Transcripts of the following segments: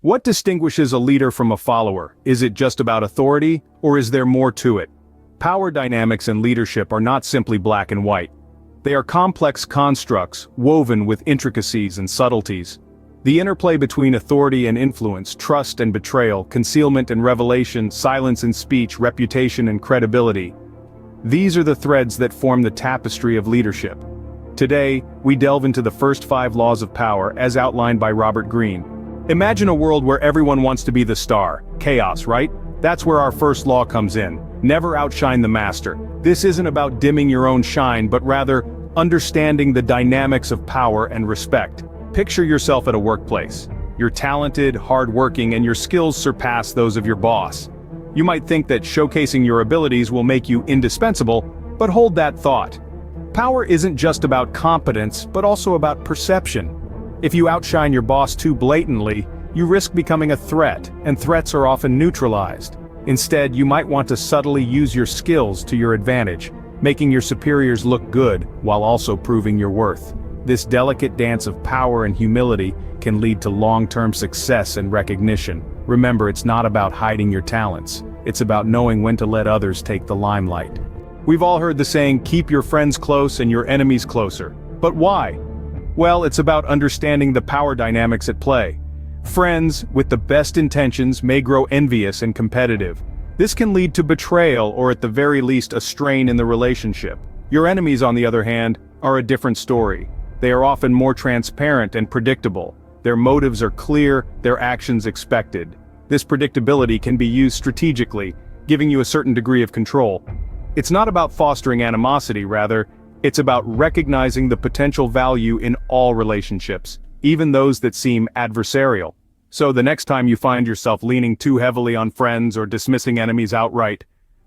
What distinguishes a leader from a follower? Is it just about authority, or is there more to it? Power dynamics and leadership are not simply black and white. They are complex constructs, woven with intricacies and subtleties. The interplay between authority and influence, trust and betrayal, concealment and revelation, silence and speech, reputation and credibility. These are the threads that form the tapestry of leadership. Today, we delve into the first 5 laws of power as outlined by Robert Greene. Imagine a world where everyone wants to be the star. Chaos, right? That's where our first law comes in. Never outshine the master. This isn't about dimming your own shine, but rather, understanding the dynamics of power and respect. Picture yourself at a workplace. You're talented, hardworking, and your skills surpass those of your boss. You might think that showcasing your abilities will make you indispensable, but hold that thought. Power isn't just about competence, but also about perception. If you outshine your boss too blatantly, you risk becoming a threat, and threats are often neutralized. Instead, you might want to subtly use your skills to your advantage, making your superiors look good while also proving your worth. This delicate dance of power and humility can lead to long-term success and recognition. Remember, it's not about hiding your talents. It's about knowing when to let others take the limelight. We've all heard the saying, keep your friends close and your enemies closer. But why? Well, it's about understanding the power dynamics at play. Friends, with the best intentions, may grow envious and competitive. This can lead to betrayal or at the very least a strain in the relationship. Your enemies, on the other hand, are a different story. They are often more transparent and predictable. Their motives are clear, their actions expected. This predictability can be used strategically, giving you a certain degree of control. It's not about fostering animosity, rather, it's about recognizing the potential value in all relationships, even those that seem adversarial. So the next time you find yourself leaning too heavily on friends or dismissing enemies outright,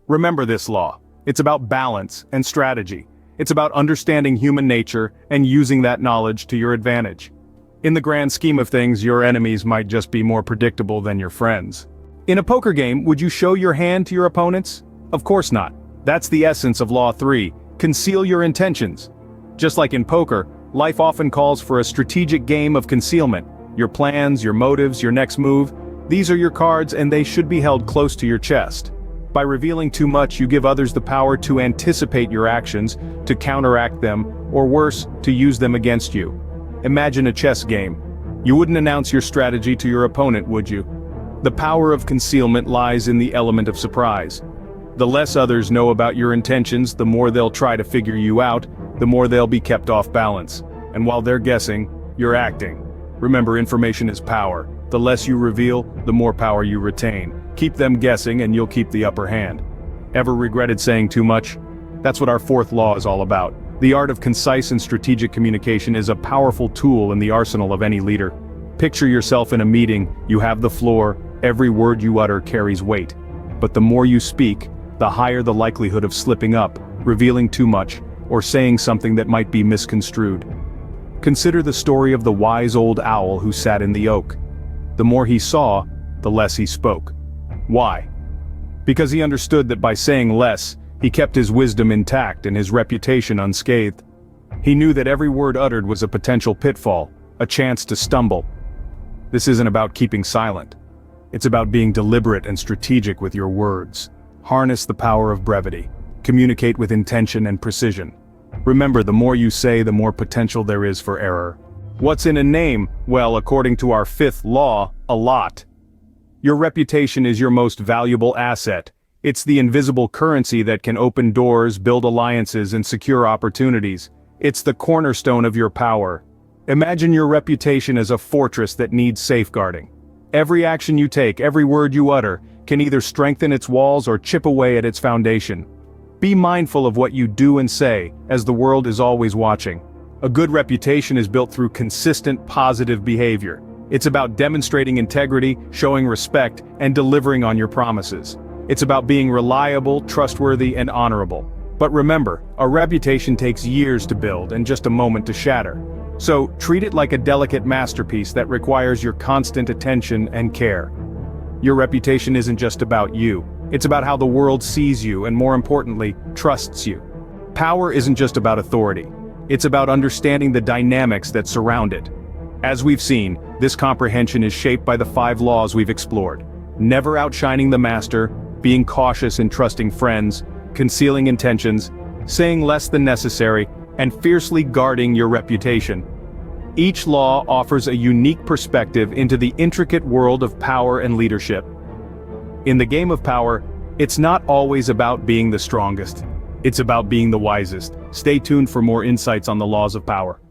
remember this law. It's about balance and strategy. It's about understanding human nature and using that knowledge to your advantage. In the grand scheme of things, your enemies might just be more predictable than your friends. In a poker game, would you show your hand to your opponents? Of course not. That's the essence of Law 3. Conceal your intentions. Just like in poker, life often calls for a strategic game of concealment. Your plans, your motives, your next move, these are your cards and they should be held close to your chest. By revealing too much, you give others the power to anticipate your actions, to counteract them, or worse, to use them against you. Imagine a chess game. You wouldn't announce your strategy to your opponent, would you? The power of concealment lies in the element of surprise. The less others know about your intentions, the more they'll try to figure you out, the more they'll be kept off balance. And while they're guessing, you're acting. Remember, information is power. The less you reveal, the more power you retain. Keep them guessing and you'll keep the upper hand. Ever regretted saying too much? That's what our 4th law is all about. The art of concise and strategic communication is a powerful tool in the arsenal of any leader. Picture yourself in a meeting, you have the floor, every word you utter carries weight. But the more you speak, the higher the likelihood of slipping up, revealing too much, or saying something that might be misconstrued. Consider the story of the wise old owl who sat in the oak. The more he saw, the less he spoke. Why? Because he understood that by saying less, he kept his wisdom intact and his reputation unscathed. He knew that every word uttered was a potential pitfall, a chance to stumble. This isn't about keeping silent. It's about being deliberate and strategic with your words. Harness the power of brevity. Communicate with intention and precision. Remember, the more you say, the more potential there is for error. What's in a name? Well, according to our 5th law, a lot. Your reputation is your most valuable asset. It's the invisible currency that can open doors, build alliances, and secure opportunities. It's the cornerstone of your power. Imagine your reputation as a fortress that needs safeguarding. Every action you take, every word you utter, can either strengthen its walls or chip away at its foundation. Be mindful of what you do and say, as the world is always watching. A good reputation is built through consistent, positive behavior. It's about demonstrating integrity, showing respect, and delivering on your promises. It's about being reliable, trustworthy, and honorable. But remember, a reputation takes years to build and just a moment to shatter. So, treat it like a delicate masterpiece that requires your constant attention and care. Your reputation isn't just about you. It's about how the world sees you and, more importantly, trusts you. Power isn't just about authority. It's about understanding the dynamics that surround it. As we've seen, this comprehension is shaped by the 5 laws we've explored. Never outshining the master, being cautious in trusting friends, concealing intentions, saying less than necessary, and fiercely guarding your reputation. Each law offers a unique perspective into the intricate world of power and leadership. In the game of power, it's not always about being the strongest. It's about being the wisest. Stay tuned for more insights on the laws of power.